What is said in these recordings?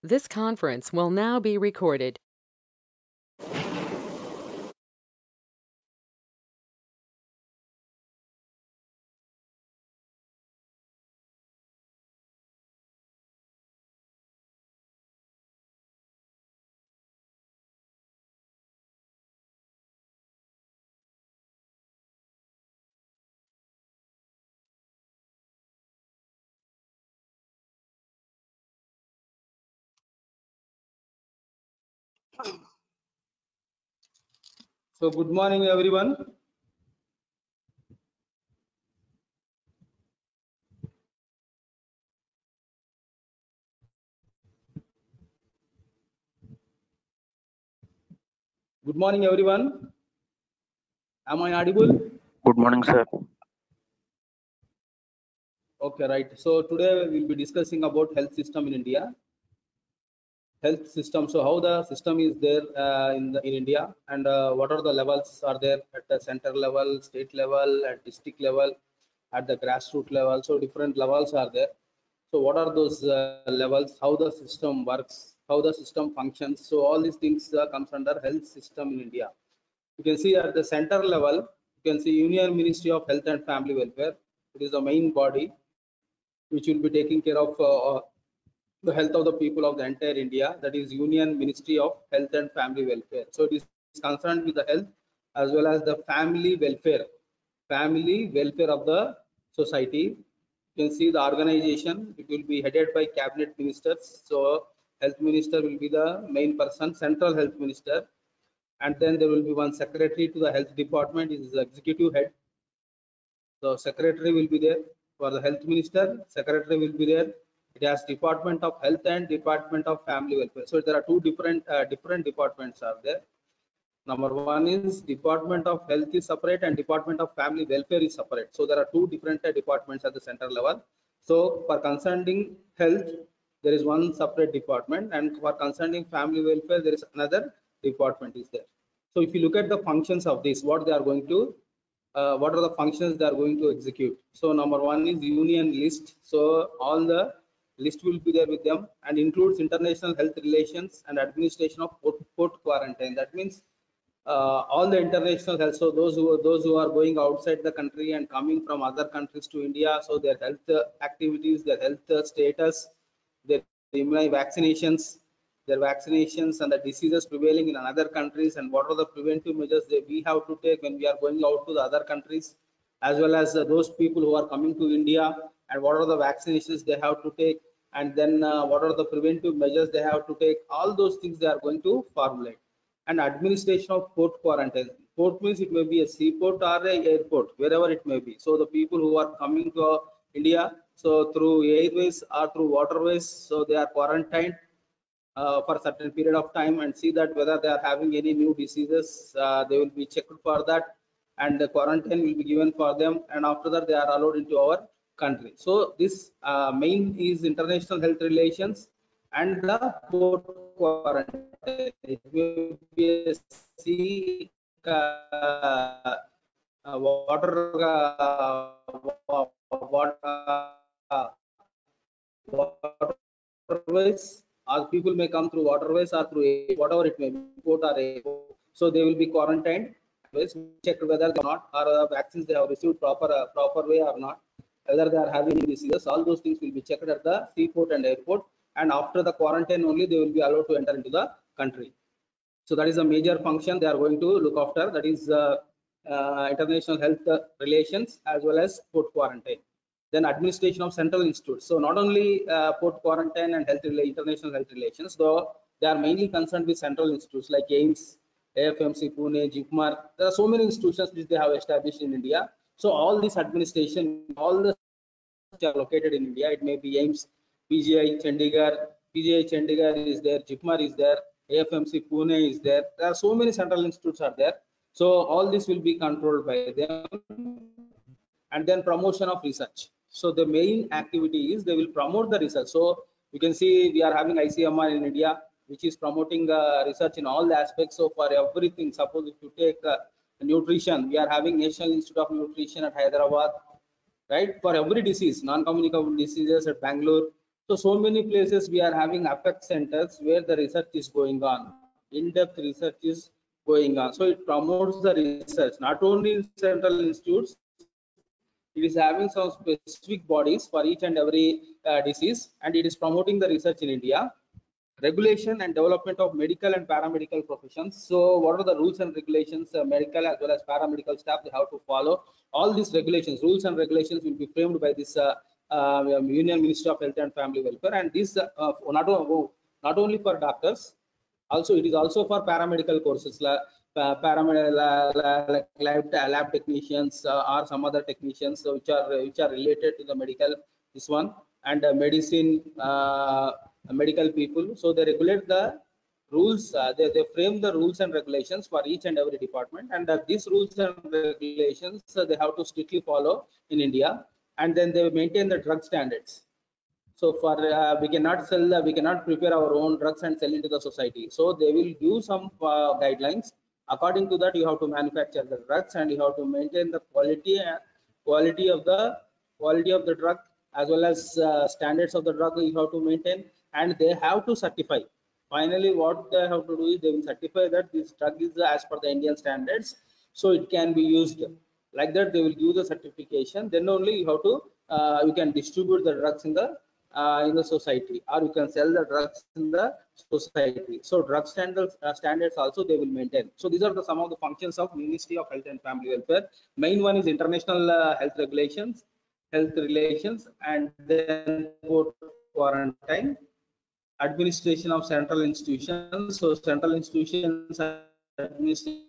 This conference will now be recorded. So good morning everyone. Good morning everyone. Am I audible? Good morning, sir. Okay, right. So today we will be discussing about health system in India. Health system. So how the system is there in India, and what are the levels are there at the center level, state level, at district level, at the grassroots level. So different levels are there. So what are those levels? How the system works? How the system functions? So all these things comes under health system in India. You can see at the center level, you can see Union Ministry of Health and Family Welfare. It is the main body which will be taking care of the health of the people of the entire India. That is Union Ministry of Health and Family Welfare. So it is concerned with the health as well as the family welfare of the society. You can see the organization. It will be headed by cabinet ministers. So health minister will be the main person, central health minister, and then there will be one secretary to the health department. Is the executive head. So secretary will be there for the health minister. Secretary will be there. It has Department of Health and Department of Family Welfare. So there are two different departments are there. Number one is Department of Health is separate and Department of Family Welfare is separate. So there are two different departments at the center level. So for concerning health, there is one separate department, and for concerning family welfare, there is another department is there. So if you look at the functions of this, what they are going to what are the functions they are going to execute. So number one is union list. So all the list will be there with them and includes international health relations and administration of port quarantine. That means all the international health. So those who are going outside the country and coming from other countries to India. So their health activities, their health status, their vaccinations, and the diseases prevailing in other countries, and what are the preventive measures that we have to take when we are going out to the other countries, as well as those people who are coming to India, and what are the vaccinations they have to take, and then what are the preventive measures they have to take. All those things they are going to formulate. And administration of port quarantine. Port means it may be a seaport or a airport, wherever it may be. So the people who are coming to India, so through airways or through waterways, so they are quarantined for a certain period of time and see that whether they are having any new diseases. They will be checked for that, and the quarantine will be given for them, and after that they are allowed into our country. So this main is international health relations and the port quarantine. It will be a sea, waterways, or people may come through waterways or through whatever it may be, port or airport. So they will be quarantined. Checked whether they are not, or vaccines they have received proper way or not, whether they are having any diseases. All those things will be checked at the seaport and airport, and after the quarantine only they will be allowed to enter into the country. So that is a major function they are going to look after. That is international health relations as well as port quarantine. Then administration of central institutes. So not only port quarantine and international health relations, though they are mainly concerned with central institutes like AIIMS, AFMC, Pune, JIPMER. There are so many institutions which they have established in India. So all this administration, all the are located in India. It may be AIIMS, PGI Chandigarh is there, JIPMER is there, AFMC Pune is there. There are so many central institutes are there. So all this will be controlled by them. And then promotion of research. So the main activity is they will promote the research. So you can see we are having ICMR in India, which is promoting research in all the aspects. So for everything, suppose if you take nutrition, we are having National Institute of Nutrition at Hyderabad, right? For every disease, non-communicable diseases at Bangalore, So many places we are having Apex centers where the research is going on, in-depth research is going on. So it promotes the research, not only in central institutes, it is having some specific bodies for each and every disease, and it is promoting the research in India. Regulation and development of medical and paramedical professions. So what are the rules and regulations medical as well as paramedical staff they have to follow? All these regulations, rules and regulations will be framed by this Union Ministry of Health and Family Welfare, and this not only for doctors, also it is also for paramedical courses like like lab technicians or some other technicians which are related to the medical, this one, and medicine medical people. So they regulate the rules, they frame the rules and regulations for each and every department, and these rules and regulations they have to strictly follow in India. And then they maintain the drug standards. So for we cannot sell, we cannot prepare our own drugs and sell into the society. So they will give some guidelines. According to that, you have to manufacture the drugs and you have to maintain the quality of the drug, as well as standards of the drug you have to maintain, and they have to certify. Finally, what they have to do is they will certify that this drug is as per the Indian standards, so it can be used. Like that, they will give the certification. Then only you have to you can distribute the drugs in the society, or you can sell the drugs in the society. So drug standards also they will maintain. So these are the some of the functions of Ministry of Health and Family Welfare. Main one is international health regulations, health relations, and then port quarantine, administration of central institutions. So central institutions administration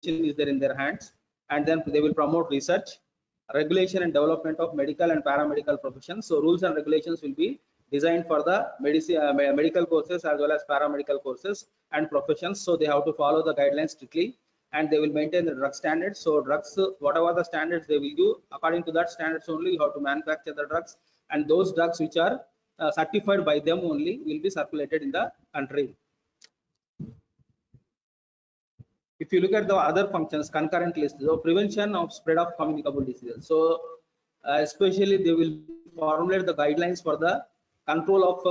is there in their hands, and then they will promote research, regulation and development of medical and paramedical professions. So rules and regulations will be designed for the medical courses as well as paramedical courses and professions. So they have to follow the guidelines strictly, and they will maintain the drug standards. So drugs, whatever the standards they will do, according to that standards only you have to manufacture the drugs, and those drugs which are certified by them only will be circulated in the country. If you look at the other functions, concurrent list, so prevention of spread of communicable diseases. So especially they will formulate the guidelines for the control of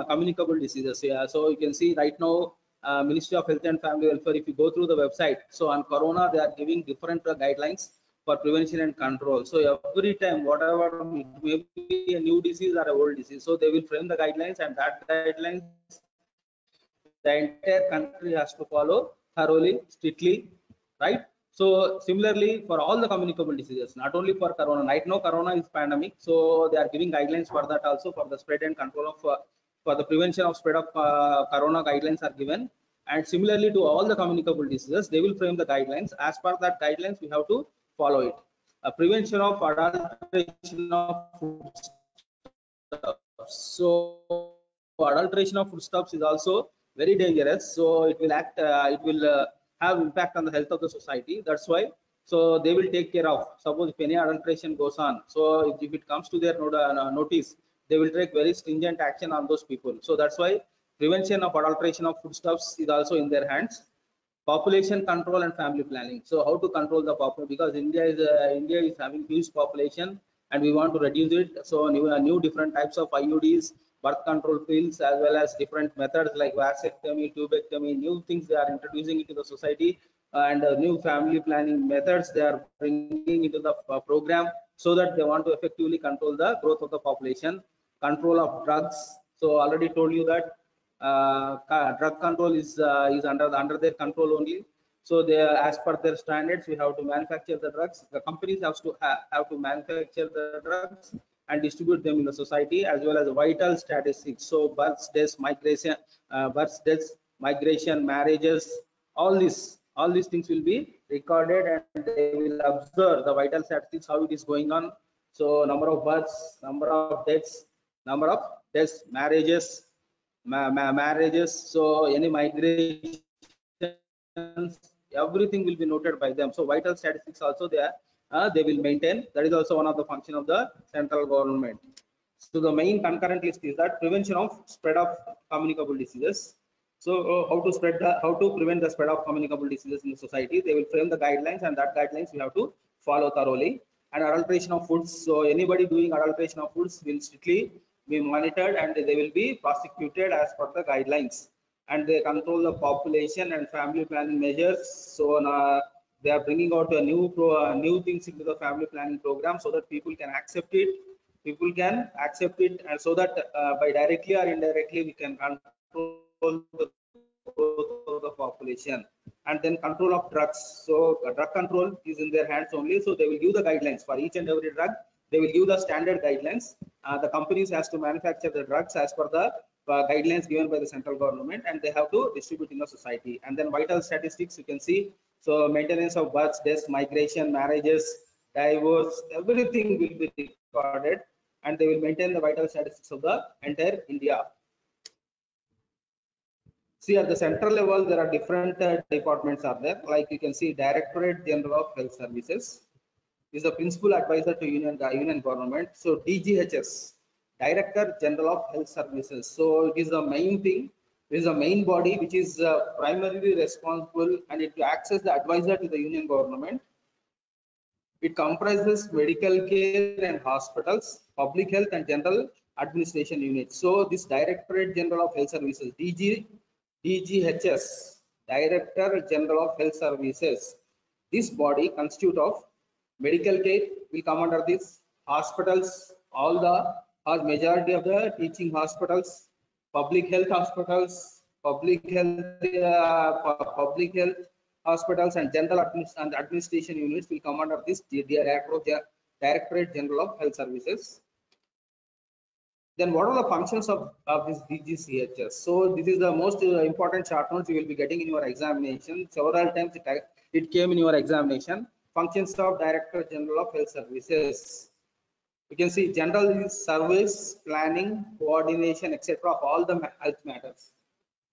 communicable diseases. Yeah, so you can see right now Ministry of Health and Family Welfare, if you go through the website, so on corona they are giving different guidelines for prevention and control. So every time, whatever may be a new disease or a old disease, so they will frame the guidelines, and that guidelines the entire country has to follow thoroughly, strictly, right? So similarly for all the communicable diseases, not only for corona. Right now corona is pandemic, so they are giving guidelines for that also, for the spread and control of for the prevention of spread of corona. Guidelines are given, and similarly to all the communicable diseases they will frame the guidelines. As per that guidelines we have to follow it. Prevention of adulteration of foodstuffs. So adulteration of foodstuffs is also very dangerous. So it will it will have impact on the health of the society. That's why, so they will take care of, suppose if any adulteration goes on, so if it comes to their notice, they will take very stringent action on those people. So that's why prevention of adulteration of foodstuffs is also in their hands. Population control and family planning. So how to control the population, because India is having huge population and we want to reduce it. So new different types of IUDs, birth control pills, as well as different methods like vasectomy, tubectomy, new things they are introducing into the society, and new family planning methods they are bringing into the program, so that they want to effectively control the growth of the population. Control of drugs. So already told you that drug control is under their control only. So they, as per their standards, we have to manufacture the drugs. The companies have to manufacture the drugs and distribute them in the society, as well as vital statistics. So births, deaths, migration, marriages, all these things will be recorded, and they will observe the vital statistics, how it is going on. So number of births, number of deaths, marriages, so any migrations, everything will be noted by them. So vital statistics also they will maintain. That is also one of the function of the central government. So the main concurrent list is that prevention of spread of communicable diseases. So how to prevent the spread of communicable diseases in the society. They will frame the guidelines, and that guidelines we have to follow thoroughly. And adulteration of foods. So anybody doing adulteration of foods will strictly be monitored and they will be prosecuted as per the guidelines. And they control the population and family planning measures. So they are bringing out a new things into the family planning program so that people can accept it. People can accept it, and so that by directly or indirectly we can control the growth of the population. And then control of drugs. So drug control is in their hands only. So they will give the guidelines for each and every drug. They will give the standard guidelines. The companies has to manufacture the drugs as per the guidelines given by the central government, and they have to distribute in the society. And then vital statistics you can see. So maintenance of births, deaths, migration, marriages, divorce, everything will be recorded, and they will maintain the vital statistics of the entire India. See, at the central level, there are different departments are there. Like you can see, Directorate General of Health Services is the principal advisor to union government. So DGHS, Director General of Health Services. So it is the main thing. It is the main body which is primarily responsible, and it acts as the advisor to the union government. It comprises medical care and hospitals, public health and general administration units. So this Directorate General of Health Services, DGHS, Director General of Health Services. This body constitutes of medical care will come under this, hospitals, all the or majority of the teaching hospitals, public health hospitals, public health hospitals and general administration units will come under this Directorate General of Health Services. Then what are the functions of this DGCHS? So this is the most important chart notes you will be getting in your examination. Several times it came in your examination. Functions of Director General of Health Services. You can see general is service, planning, coordination, etc. of all the health matters.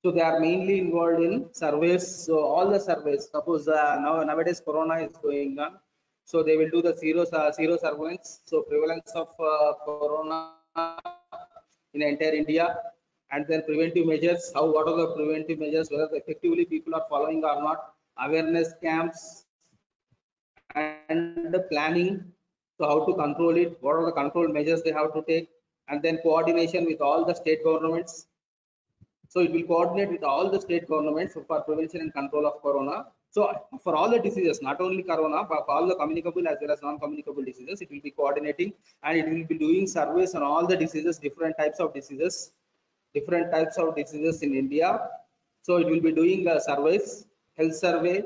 So they are mainly involved in surveys. So all the surveys, suppose nowadays Corona is going on. So they will do the zero surveillance. So prevalence of Corona in entire India, and then preventive measures. What are the preventive measures? Whether effectively people are following or not. Awareness camps and the planning. So how to control it? What are the control measures they have to take? And then coordination with all the state governments. So it will coordinate with all the state governments for prevention and control of Corona. So for all the diseases, not only Corona, but for all the communicable as well as non-communicable diseases, it will be coordinating, and it will be doing surveys on all the diseases, different types of diseases in India. So it will be doing surveys, health survey,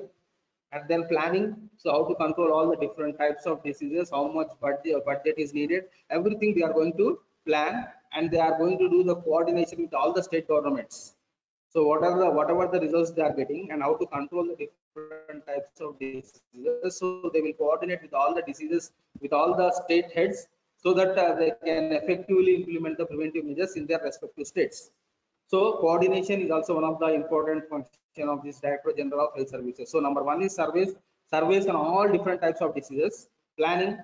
and then planning. So how to control all the different types of diseases, how much budget is needed, everything they are going to plan, and they are going to do the coordination with all the state governments. So whatever the results they are getting, and how to control the different types of diseases. So they will coordinate with all the diseases, with all the state heads, so that they can effectively implement the preventive measures in their respective states. So coordination is also one of the important function of this Director General of Health Services. So number one is surveys on all different types of diseases, planning.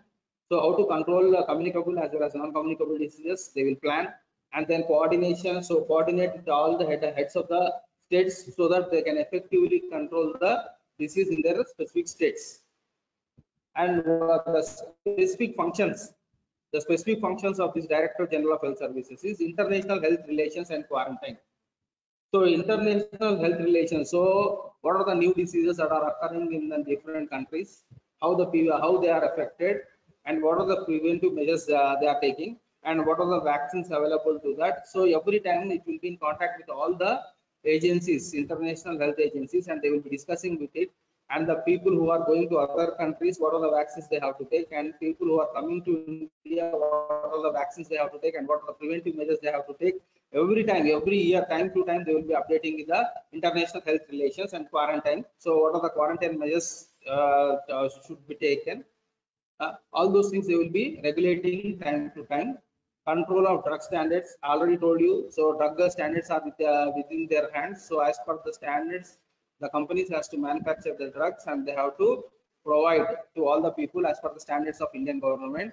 So how to control communicable as well as non-communicable diseases, they will plan. And then coordination, so coordinate with all the heads of the states so that they can effectively control the disease in their specific states. And the specific functions of this Director General of Health Services is international health relations and quarantine. So international health relations. So what are the new diseases that are occurring in the different countries? How they are affected, and what are the preventive measures they are taking, and what are the vaccines available to that. So every time it will be in contact with all the agencies, international health agencies, and they will be discussing with it. And the people who are going to other countries, what are the vaccines they have to take, and people who are coming to India, what are the vaccines they have to take, and what are the preventive measures they have to take. Every year, time to time, they will be updating in the international health relations and quarantine. So what are the quarantine measures should be taken? All those things they will be regulating time to time. Control of drug standards, already told you. So drug standards are within their hands. So as per the standards, the companies has to manufacture the drugs, and they have to provide to all the people as per the standards of Indian government.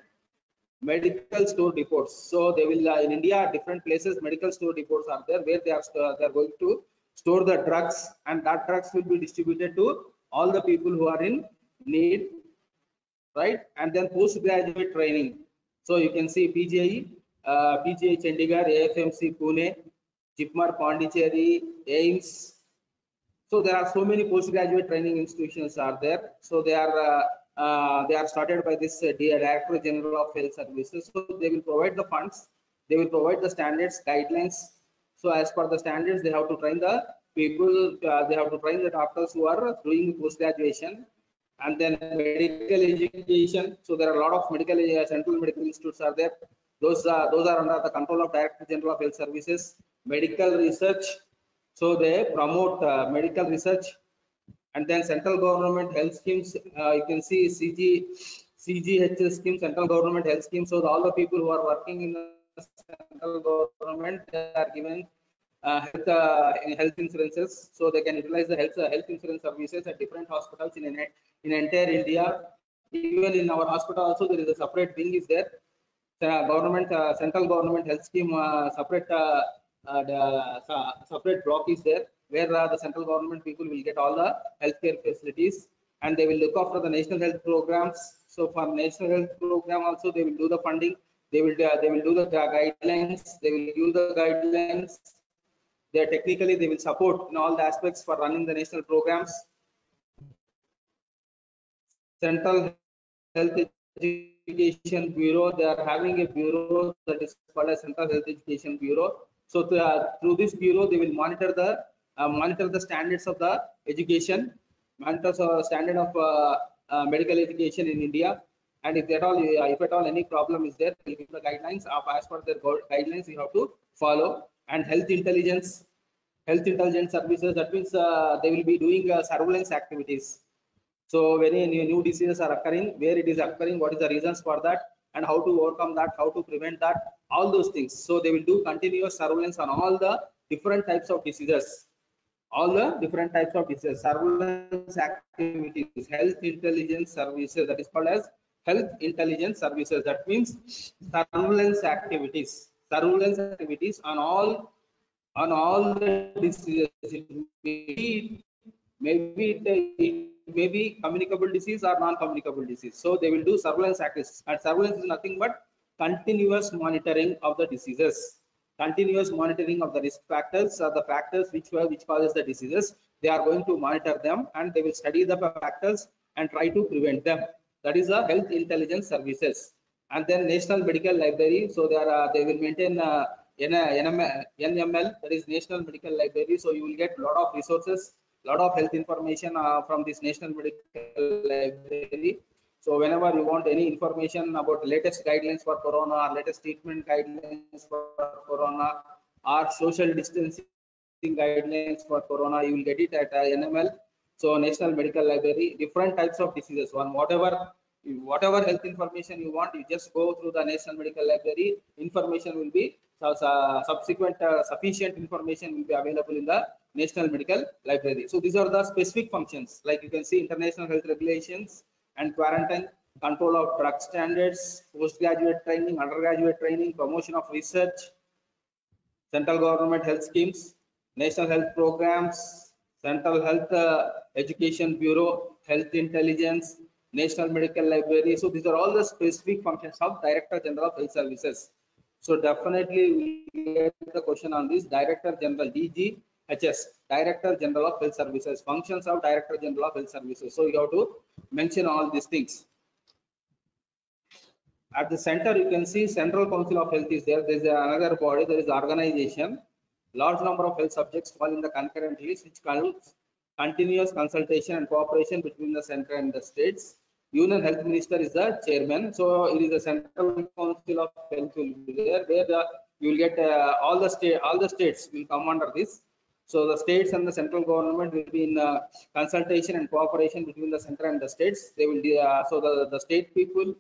Medical store depots. So they will in India, different places, medical store depots are there where they are going to store the drugs, and that drugs will be distributed to all the people who are in need, right? And then postgraduate training. So you can see PGI, PGI Chandigarh, AFMC Pune, JIPMER Pondicherry, AIIMS. So there are so many postgraduate training institutions are there. So they are started by this Director General of Health Services. So they will provide the funds, they will provide the standards, guidelines. So as per the standards, they have to train the people, they have to train the doctors who are doing post graduation, and then medical education. So there are a lot of medical central medical institutes are there. Those are under the control of Director General of Health Services. Medical research. So they promote medical research, and then central government health schemes. You can see CGHS scheme, central government health scheme. So all the people who are working in the central government, they are given health insurances, so they can utilize the health insurance services at different hospitals in entire India. Even in our hospital also, there is a separate wing is there. Government central government health scheme separate block is there, where the central government people will get all the healthcare facilities, and they will look after the national health programs. So for national health program also, they will do the funding, they will do the guidelines, they will give the guidelines. They technically they will support in all the aspects for running the national programs. Central Health Education Bureau, they are having a bureau that is called as Central Health Education Bureau. So through this bureau, they will monitor the standards of the education, monitor the standard of medical education in India. And if at all any problem is there, they will give the guidelines of as per their guidelines you have to follow. And health intelligence services, that means they will be doing surveillance activities. So when new diseases are occurring, where it is occurring, what is the reasons for that, and how to overcome that, how to prevent that, all those things. So they will do continuous surveillance on all the different types of diseases, surveillance activities, health intelligence services, that is called as health intelligence services. That means surveillance activities on all the diseases. It may be communicable disease or non-communicable disease. So they will do surveillance activities, and surveillance is nothing but continuous monitoring of the diseases, continuous monitoring of the risk factors or the factors which causes the diseases. They are going to monitor them, and they will study the factors and try to prevent them. That is the health intelligence services. And then National Medical Library. So they will maintain NML, that is National Medical Library. So you will get a lot of resources, lot of health information from this National Medical Library. So whenever you want any information about latest guidelines for corona, or latest treatment guidelines for corona, or social distancing guidelines for corona, you will get it at NML. So National Medical Library, different types of diseases, whatever health information you want, you just go through the National Medical Library. Information will be subsequent sufficient information will be available in the National Medical Library. So these are the specific functions, like you can see international health regulations and quarantine, control of drug standards, postgraduate training, undergraduate training, promotion of research, central government health schemes, national health programs, central health education bureau, health intelligence, National Medical Library. So these are all the specific functions of Director General of Health Services. So definitely we get the question on this. Director General, DGHS, Director General of Health Services, functions of Director General of Health Services. So you have to mention all these things. At the center, you can see Central Council of Health is there. There is another body, there is organization. Large number of health subjects fall in the concurrent list, which calls continuous consultation and cooperation between the center and the states. Union Health Minister is the chairman. So it is the Central Council of Health will be there, where you will get all the states will come under this. So the states and the central government will be in consultation and cooperation between the center and the states. They will so the state people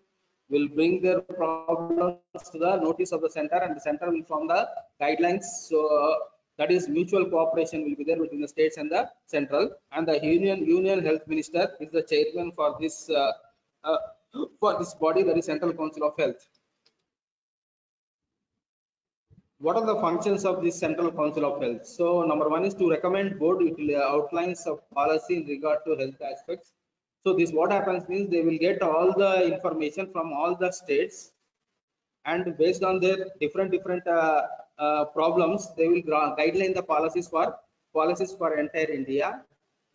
will bring their problems to the notice of the center, and the center will form the guidelines. So that is mutual cooperation will be there between the states and the central. And the union health minister is the chairman for this body, that is Central Council of Health. What are the functions of this Central Council of Health? So number one is to recommend board outlines of policy in regard to health aspects. So this what happens means they will get all the information from all the states, and based on their different problems, they will guideline the policies for entire India.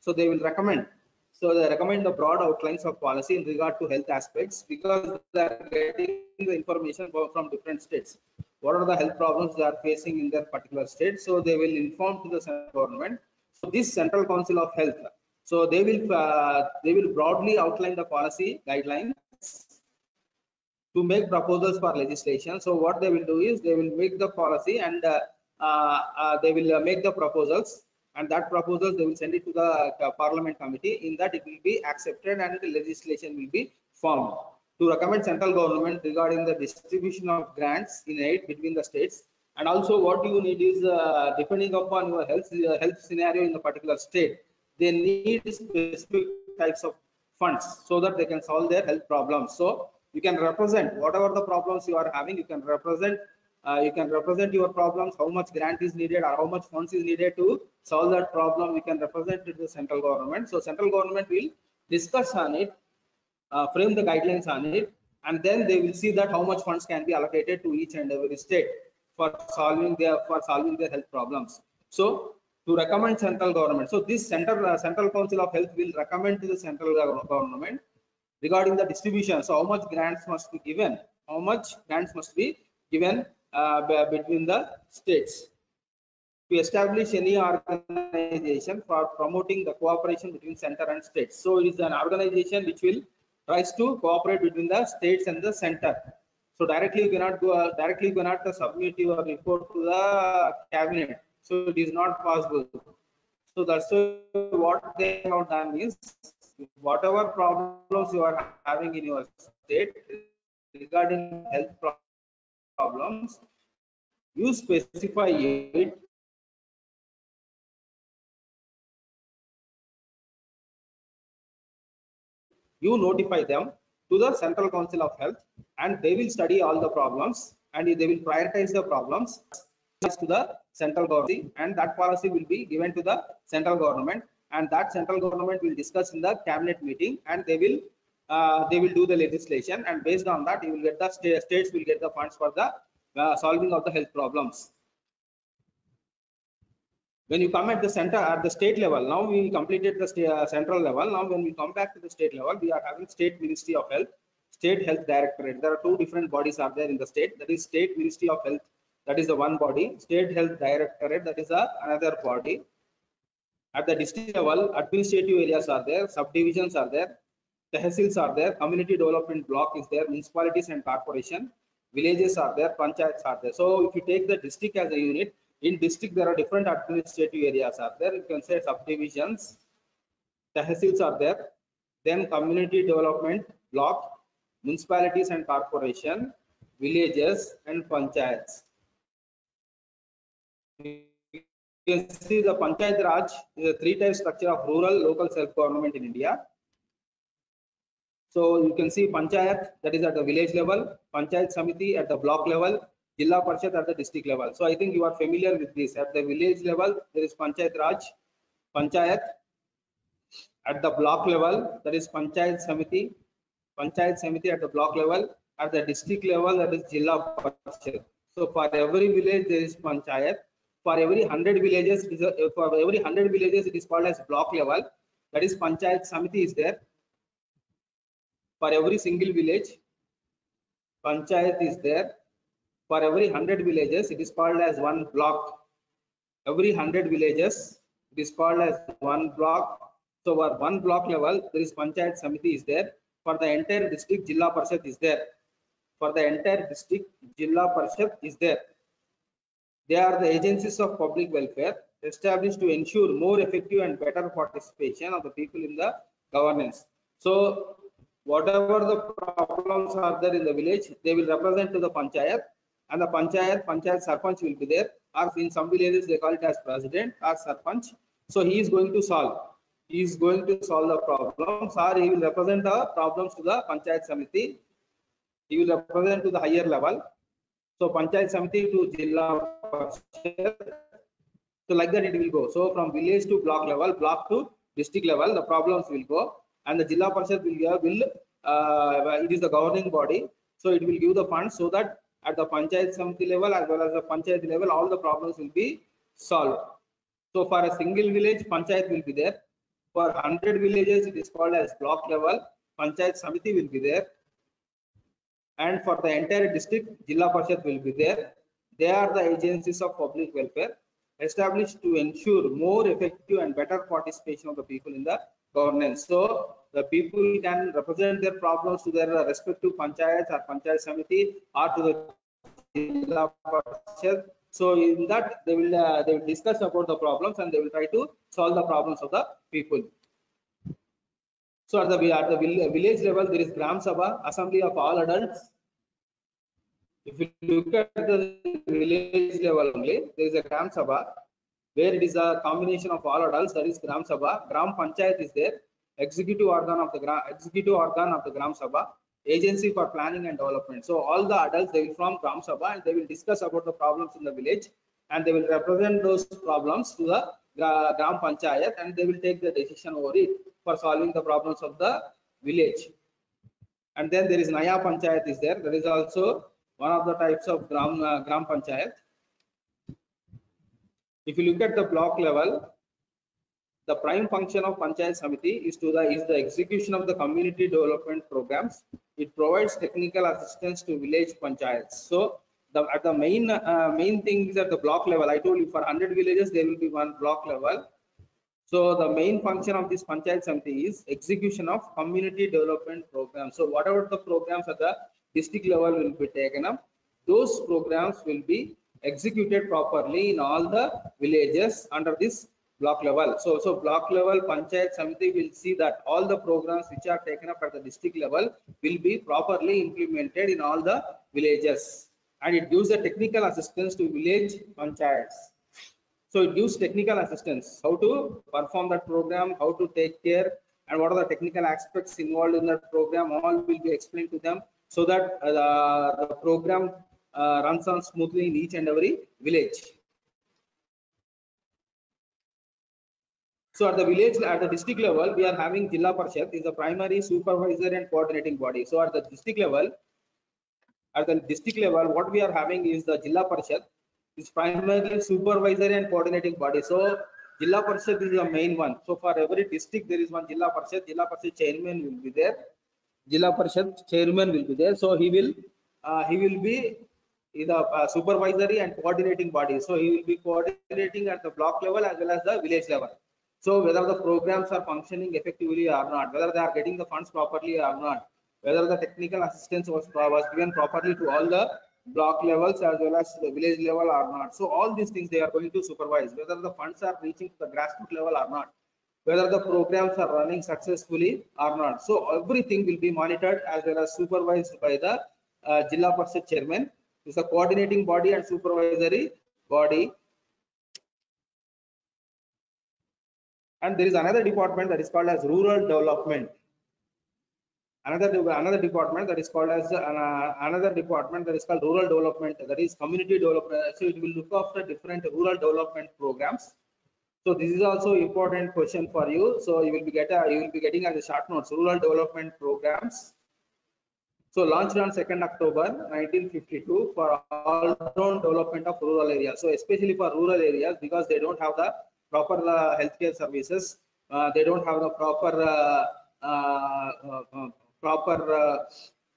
So they will recommend. So they recommend the broad outlines of policy in regard to health aspects, because they are getting the information from different states. What are the health problems they are facing in their particular state? So they will inform to the central government. So this Central Council of Health, so they will broadly outline the policy guidelines to make proposals for legislation. So what they will do is they will make the policy, and they will make the proposals, and that proposals they will send it to the Parliament committee. In that it will be accepted and the legislation will be formed to recommend central government regarding the distribution of grants in aid between the states. And also what you need is, depending upon your health scenario in the particular state, they need specific types of funds so that they can solve their health problems. So you can represent whatever the problems you are having. You can represent your problems, how much grant is needed or how much funds is needed to solve that problem. You can represent it to the central government. So central government will discuss on it, frame the guidelines on it, and then they will see that how much funds can be allocated to each and every state for solving their health problems. So to recommend central government, so this Central Council of Health will recommend to the central government regarding the distribution. So how much grants must be given, between the states, to establish any organization for promoting the cooperation between center and states. So it is an organization which will tries to cooperate between the states and the center. So directly you cannot submit your report to the cabinet. So it is not possible. So that's what they have done is, whatever problems you are having in your state regarding health problems, you specify it, you notify them to the Central Council of Health, and they will study all the problems and they will prioritize the problems to the central government, and that policy will be given to the central government, and that central government will discuss in the cabinet meeting, and they will do the legislation, and based on that you will get the states will get the funds for the solving of the health problems. When you come at the center, at the state level, now we completed the central level. Now when we come back to the state level, we are having State Ministry of Health, State Health Directorate. There are two different bodies are there in the state. That is State Ministry of Health, that is the one body. State Health Directorate, that is another body. At the district level, administrative areas are there, subdivisions are there, tehsils are there, community development block is there, municipalities and corporation, villages are there, panchayats are there. So if you take the district as a unit, in district there are different administrative areas are there. You can say subdivisions, tehsils are there, then community development block, municipalities and corporation, villages and panchayats. You can see the Panchayat Raj is a three-type structure of rural local self-government in India. So you can see Panchayat, that is at the village level, Panchayat Samiti at the block level, Jilla Parishad at the district level. So I think you are familiar with this. At the village level, there is Panchayat Raj, Panchayat. At the block level, that is Panchayat Samiti at the block level. At the district level, that is Jilla Parishad. So for every village, there is Panchayat. For every 100 villages, it is called as block level. That is Panchayat Samiti is there. For every single village, Panchayat is there. For every 100 villages, it is called as one block. Every 100 villages, it is called as one block. So for one block level, there is Panchayat Samiti is there. For the entire district, Jilla Parishad is there. For the entire district, Jilla Parishad is there. They are the agencies of public welfare established to ensure more effective and better participation of the people in the governance. So whatever the problems are there in the village, they will represent to the Panchayat, and the Panchayat Sarpanch will be there, or in some villages they call it as President or Sarpanch. So he is going to solve. He is going to solve the problems, or he will represent the problems to the Panchayat Samiti. He will represent to the higher level. So Panchayat Samiti to Jilla Parishad. So like that it will go. So from village to block level, block to district level, the problems will go, and the Jilla Parishad will it is the governing body. So it will give the funds so that at the Panchayat Samiti level as well as the Panchayat level, all the problems will be solved. So for a single village, Panchayat will be there. For 100 villages, it is called as block level. Panchayat Samiti will be there. And for the entire district, Jilla Parishad will be there. They are the agencies of public welfare established to ensure more effective and better participation of the people in the governance. So the people can represent their problems to their respective panchayats or panchayat samiti or to the Jilla Parishad. So in that they will discuss about the problems and they will try to solve the problems of the people. So at the village level, there is Gram Sabha, assembly of all adults. If you look at the village level only, there is a Gram Sabha where it is a combination of all adults. That is Gram Sabha. Gram Panchayat is there, executive organ of the Gram Sabha, agency for planning and development. So all the adults, they will form Gram Sabha and they will discuss about the problems in the village and they will represent those problems to the Gram Panchayat and they will take the decision over it for solving the problems of the village. And then there is Naya Panchayat is there. That is also one of the types of Gram Panchayat. If you look at the block level, the prime function of Panchayat Samiti is the execution of the community development programs. It provides technical assistance to village panchayats. So at the main thing is at the block level. I told you for 100 villages there will be one block level. So the main function of this Panchayat Samiti is execution of community development programs. So whatever the programs at the district level will be taken up, those programs will be executed properly in all the villages under this block level. So block level Panchayat Samiti will see that all the programs which are taken up at the district level will be properly implemented in all the villages, and it gives the technical assistance to village panchayats. So it gives technical assistance, how to perform that program, how to take care, and what are the technical aspects involved in that program. All will be explained to them so that the program runs on smoothly in each and every village. So at the district level, we are having Jilla Parishad is the primary supervisor and coordinating body. So at the district level, what we are having is the Jilla Parishad is primarily supervisory and coordinating body. So Jilla Parishad is the main one. So for every district there is one Jilla Parishad. Jilla Parishad chairman will be there. Jilla Parishad chairman will be there. So he will be the supervisory and coordinating body. So he will be coordinating at the block level as well as the village level. So whether the programs are functioning effectively or not, whether they are getting the funds properly or not, whether the technical assistance was given properly to all the block levels as well as the village level or not. So all these things they are going to supervise, whether the funds are reaching to the grassroots level or not, whether the programs are running successfully or not. So everything will be monitored as well as supervised by the Jilla Parishad chairman. Is the coordinating body and supervisory body. And there is another department that is called as rural development. Another department that is called as rural development, that is community development. So it will look after different rural development programs. So this is also important question for you. So you will be getting as a short notes rural development programs. So launched on 2nd October 1952 for all-round development of rural areas. So especially for rural areas, because they don't have the proper healthcare services, they don't have the proper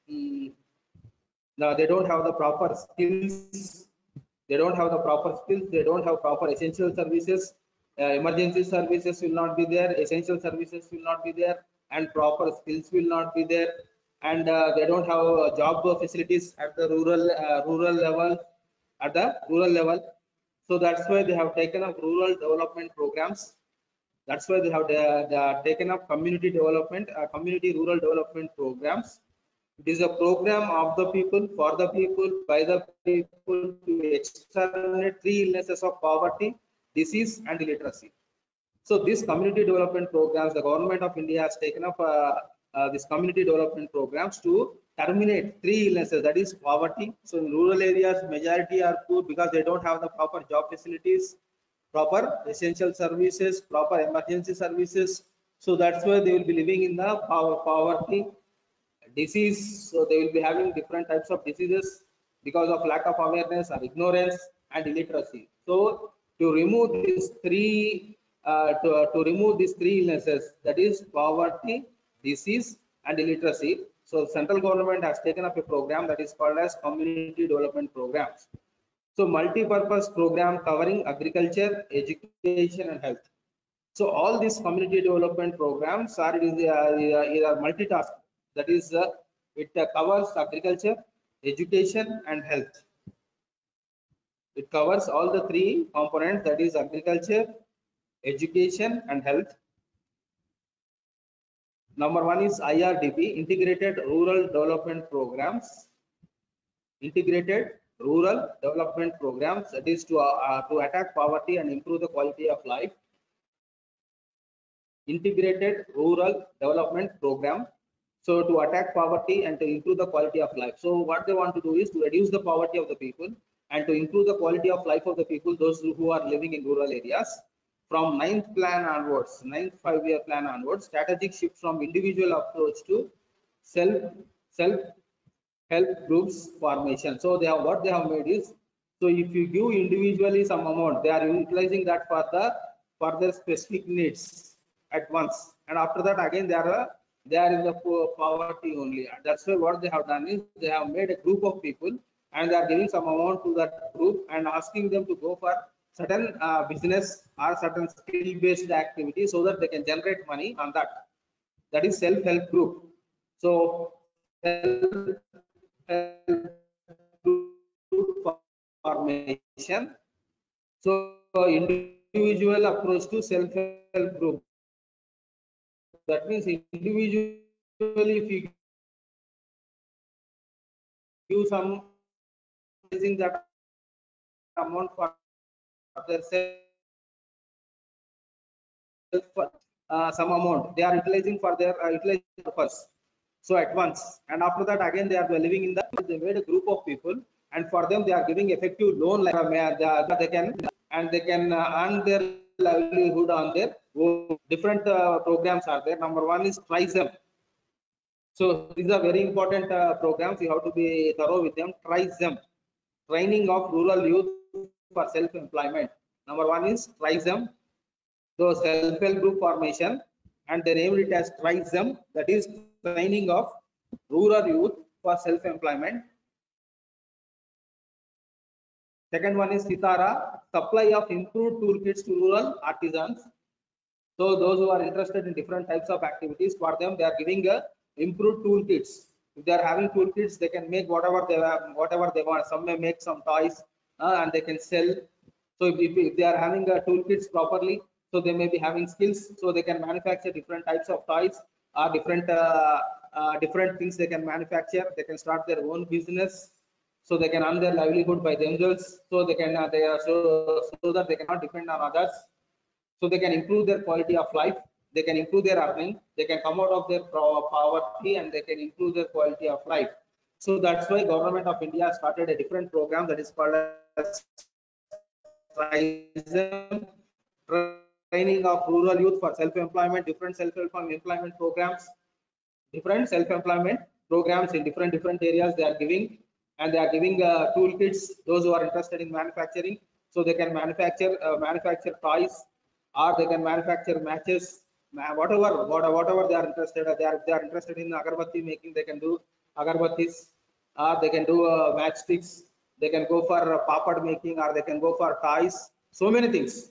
they don't have the proper skills. They don't have proper essential services. Emergency services will not be there. Essential services will not be there, and proper skills will not be there. And they don't have job facilities at the rural level. So that's why they have taken up rural development programs. That's why they have taken up community development, community rural development programs. It is a program of the people, for the people, by the people to exterminate 3 illnesses of poverty, disease, and illiteracy. So these community development programs, the government of India has taken up these community development programs to terminate 3 illnesses, that is poverty. So in rural areas, majority are poor because they don't have the proper job facilities, proper essential services, proper emergency services. So that's why they will be living in the poverty. Disease, so they will be having different types of diseases, because of lack of awareness or ignorance and illiteracy. So to remove these three to remove these three illnesses, that is poverty, disease and illiteracy, so central government has taken up a program that is called as community development programs. So multi-purpose program covering agriculture, education and health. So all these community development programs are multitask. That is, it covers agriculture, education and health. It covers all the three components, that is agriculture, education and health. Number one is IRDP, Integrated Rural Development Programs. Integrated Rural Development Programs, that is to attack poverty and improve the quality of life. Integrated Rural Development Program. So to attack poverty and to improve the quality of life. So what they want to do is to reduce the poverty of the people and to improve the quality of life of the people, those who are living in rural areas. From 9th plan onwards, 9th 5-year plan onwards, strategic shift from individual approach to self help groups formation. So they have, what they have made is, so if you give individually some amount, they are utilizing that for their specific needs at once, and after that again they are in the poverty only. And that's why what they have done is they have made a group of people and they are giving some amount to that group and asking them to go for certain business or certain skill based activity so that they can generate money on that. That is self help group. So formation. So individual approach to self help group. That means individually, if you give some using that amount for their self, some amount they are utilizing for their utilization purpose. So at once, and after that again they are living in the. They made a group of people, and for them they are giving effective loan like they can, and they can earn their livelihood on their own. Different programs are there. Number one is TRISEM. So these are very important programs. You have to be thorough with them. TRISEM, training of rural youth for self-employment. Number one is TRISEM, so self-help group formation, and they named it as TRISEM, that is training of rural youth for self-employment. Second one is Sitara, supply of improved toolkits to rural artisans. So those who are interested in different types of activities, for them they are giving a improved toolkits. If they are having toolkits, they can make whatever they want. Some may make some toys and they can sell. So if they are having toolkits properly, so they may be having skills, so they can manufacture different types of toys or different things they can manufacture. They can start their own business, so they can earn their livelihood by themselves. So they can so that they cannot depend on others. So they can improve their quality of life. They can improve their earning. They can come out of their poverty and they can improve their quality of life. So that's why Government of India started a different program that is called as training of rural youth for self-employment. Different self-employment programs, in different areas they are giving, and they are giving toolkits. Those who are interested in manufacturing, so they can manufacture toys, or they can manufacture matches, whatever they are interested. They are interested in agarbatti making, they can do agarbattis, or they can do matchsticks. They can go for papad making, or they can go for toys. So many things.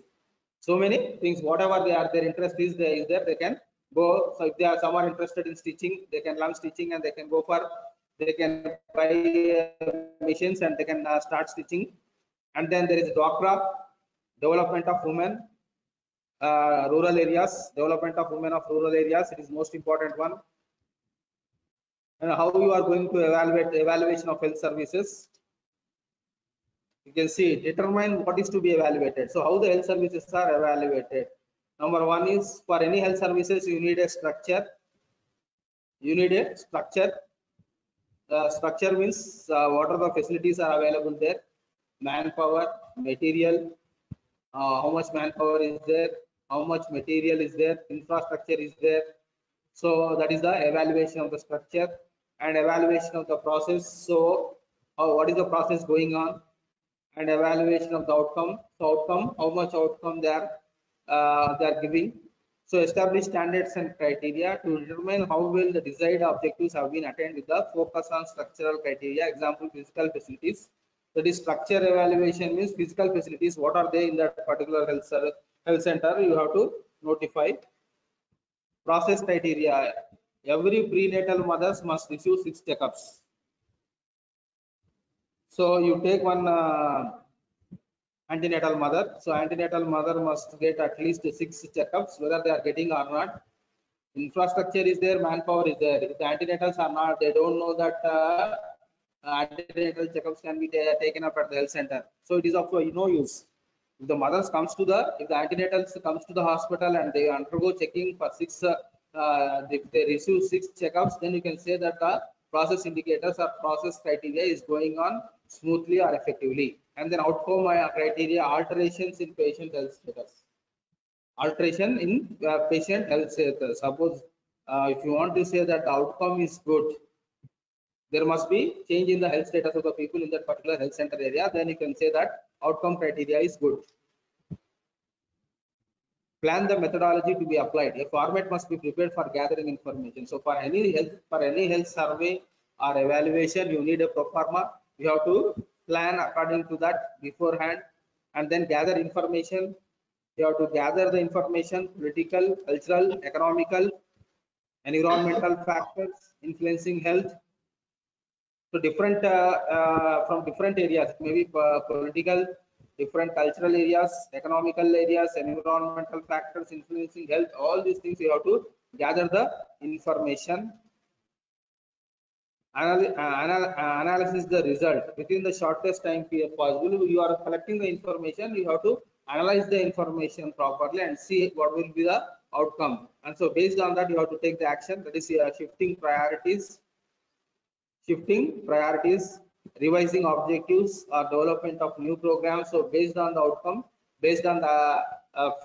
Whatever their interest is there, they can go. So if they are someone interested in stitching, they can learn stitching, and they can go for, they can buy machines and they can start stitching. And then there is DWACRA, development of women, rural areas, development of women of rural areas. It is most important one. And how you are going to evaluation of health services. You can see, determine what is to be evaluated. So how the health services are evaluated. Number one is, for any health services you need a structure. Structure means what are the facilities are available there, manpower, material, how much manpower is there, how much material is there, infrastructure is there. So that is the evaluation of the structure and evaluation of the process. So what is the process going on, and evaluation of the outcome. So outcome, how much outcome they are giving. So establish standards and criteria to determine how well the desired objectives have been attained with the focus on structural criteria. Example, physical facilities. That is, structure evaluation means physical facilities. What are they in that particular health center? You have to notify. Process criteria. Every prenatal mothers must receive 6 checkups. So you take one antenatal mother. So antenatal mother must get at least 6 checkups, whether they are getting or not. Infrastructure is there, manpower is there. If the antenatals are not, they don't know that antenatal checkups can be taken up at the health center. So it is of no use. If the mothers comes to if the antenatals comes to the hospital and they undergo checking for 6, if they receive 6 checkups, then you can say that the process indicators or process criteria is going on smoothly or effectively. And then outcome criteria, alterations in patient health status. Alteration in patient health status. Suppose if you want to say that the outcome is good, there must be change in the health status of the people in that particular health center area, then you can say that outcome criteria is good. Plan the methodology to be applied. A format must be prepared for gathering information. So for any health survey or evaluation, you need a pro forma. You have to plan according to that beforehand, and then gather information. You have to gather the information: political, cultural, economical, environmental factors influencing health. So different from different areas, maybe political, different cultural areas, economical areas, environmental factors influencing health. All these things you have to gather the information. Analysis the result within the shortest time period possible. You are collecting the information. You have to analyze the information properly and see what will be the outcome. And so based on that, you have to take the action. That is shifting priorities, revising objectives, or development of new programs. So based on the outcome, based on the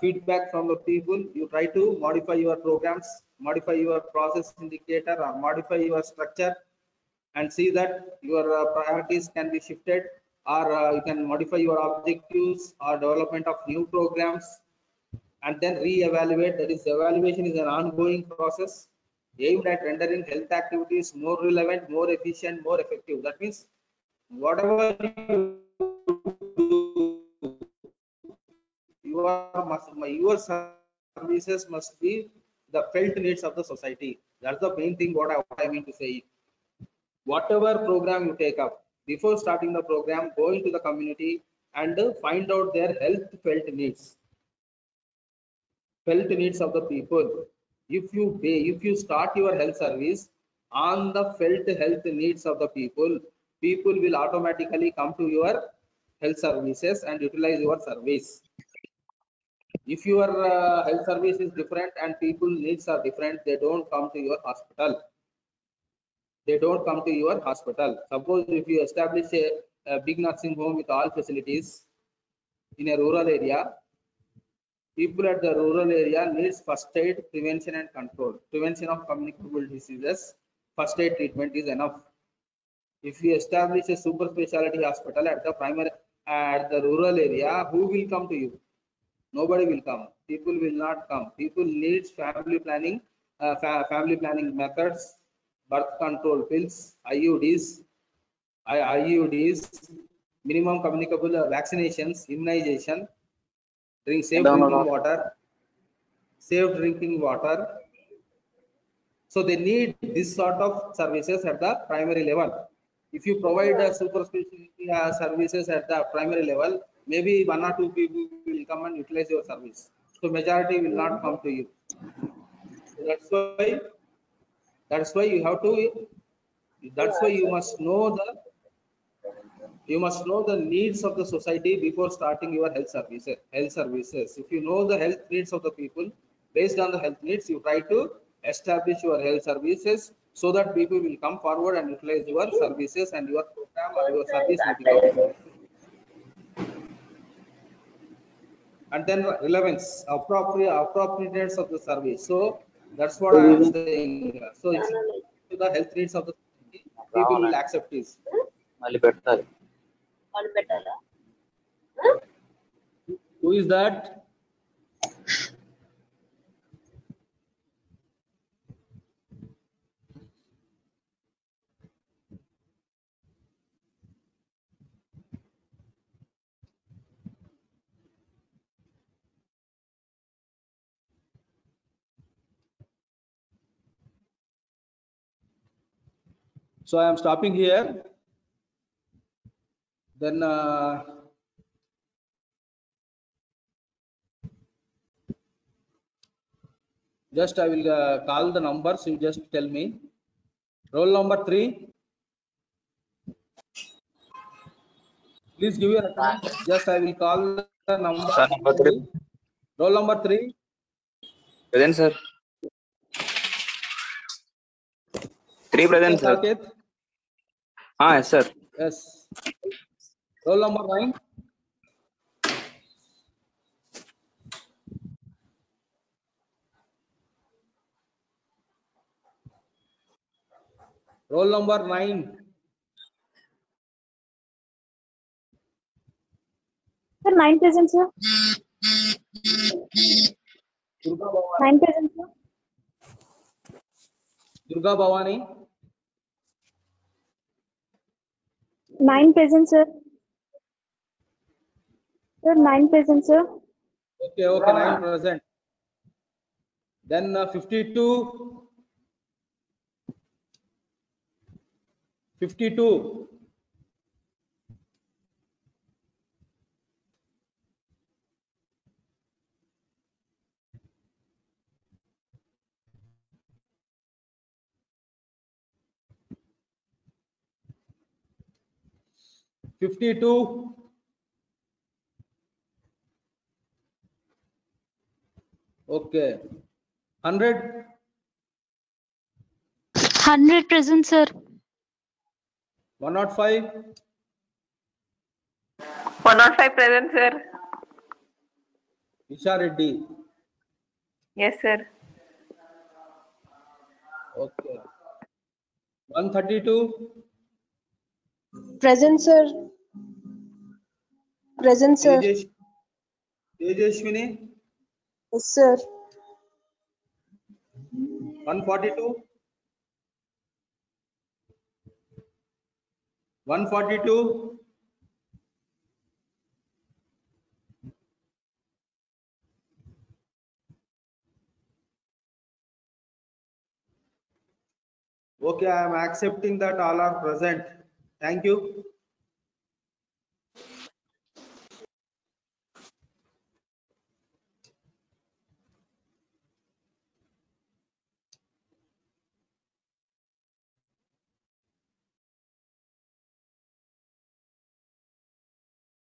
feedback from the people, you try to modify your programs, modify your process indicator, or modify your structure, and see that your priorities can be shifted, or you can modify your objectives or development of new programs, and then re-evaluate. That is, evaluation is an ongoing process aimed at rendering health activities more relevant, more efficient, more effective. That means whatever your services must be the felt needs of the society. That's the main thing what I mean to say. Whatever program you take up, before starting the program, go into the community and find out their health felt needs of the people. If you start your health service on the felt health needs of the people will automatically come to your health services and utilize your service. If your health service is different and people needs are different, they don't come to your hospital. Suppose if you establish a big nursing home with all facilities in a rural area, people at the rural area needs first aid, prevention and control. Prevention of communicable diseases, first aid treatment is enough. If you establish a super specialty hospital at the rural area, who will come to you? Nobody will come. People will not come. People needs family planning methods, birth control pills, IUDs, minimum communicable vaccinations, immunization, safe drinking water. So they need this sort of services at the primary level. If you provide super specialty services at the primary level, maybe 1 or 2 people will come and utilize your service. So majority will not come to you. That's why you have to. That's why you must know the needs of the society before starting your health services. If you know the health needs of the people, based on the health needs, you try to establish your health services so that people will come forward and utilize your services, and your program or your service will become. And then relevance, appropriateness of the service. So that's what I am saying. So it's the health needs of the society, people will accept this. మళ్ళీ పెట్టాలి. వాళ్ళు పెట్టాలా? Who is that? So I am stopping here. Then just I will call the numbers. You just tell me. Roll number 3. Please give your attendance. Just I will call the number. Sir, number 3. Roll number 3. Present, sir. 3 present, sir. Saket? Yes, sir. Yes. Roll number 9. Roll number 9. Sir, 9 present, sir. Durga Bhavani. 9 present, sir. Durga Bhavani. 9 present, sir. Sir, 9 present, sir. Okay, 9 present. Then 52. 52. Okay. 100. 100 present, sir. 105. 105 present, sir. Isha Reddy. Yes, sir. Okay. 132. Present, sir. Present, sir. Tejashwini. Yes, sir. 142. 142. Okay, I am accepting that all are present. Thank you.